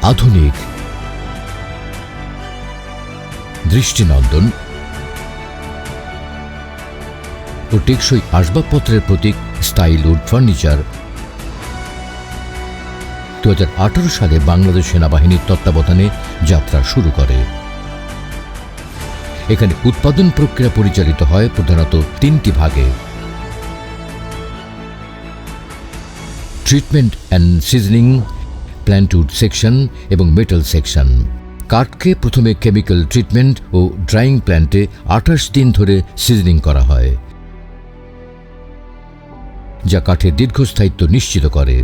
আধুনিক, দৃষ্টিনন্দন ও টেকসই আসবাবপত্রের প্রতীক স্টাইল উড ফার্নিচার 2018 সালে বাংলাদেশ সেনাবাহিনীর তত্ত্বাবধানে যাত্রা শুরু করে। এখানে উৎপাদন প্রক্রিয়া পরিচালিত হয় প্রধানত 3টি ভাগে: ট্রিটমেন্ট অ্যান্ড সিজনিং, প্ল্যান্টউড সেকশন এবং মেটাল সেকশন। কাঠকে প্রথমে কেমিক্যাল ট্রিটমেন্ট ও ড্রাইং প্ল্যান্টে 28 দিন ধরে সিজনিং করা হয়, যা কাঠের দীর্ঘস্থায়িত্ব নিশ্চিত করে।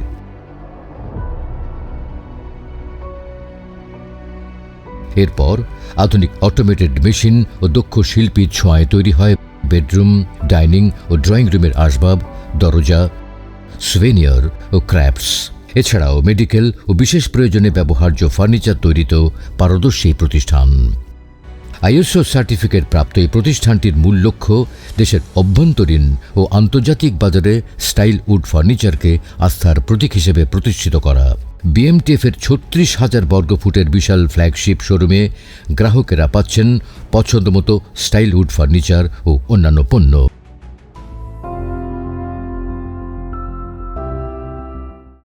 এরপর আধুনিক অটোমেটেড মেশিন ও দক্ষ শিল্পীর ছোঁয়ায় তৈরি হয় বেডরুম, ডাইনিং ও ড্রয়িং রুমের আসবাব, দরজা, সুভেনিয়ার ও ক্র্যাফটস। এছাড়াও মেডিকেল ও বিশেষ প্রয়োজনে ব্যবহার্য ফার্নিচার তৈরিতেও পারদর্শী প্রতিষ্ঠান। আইএসও সার্টিফিকেট প্রাপ্ত এই প্রতিষ্ঠানটির মূল লক্ষ্য দেশের অভ্যন্তরীণ ও আন্তর্জাতিক বাজারে স্টাইল উড ফার্নিচারকে আস্থার প্রতীক হিসেবে প্রতিষ্ঠিত করা। বিএমটিএফের 36,000 বর্গফুটের বিশাল ফ্ল্যাগশিপ শোরুমে গ্রাহকেরা পাচ্ছেন পছন্দমতো স্টাইল উড ফার্নিচার ও অন্যান্য পণ্য।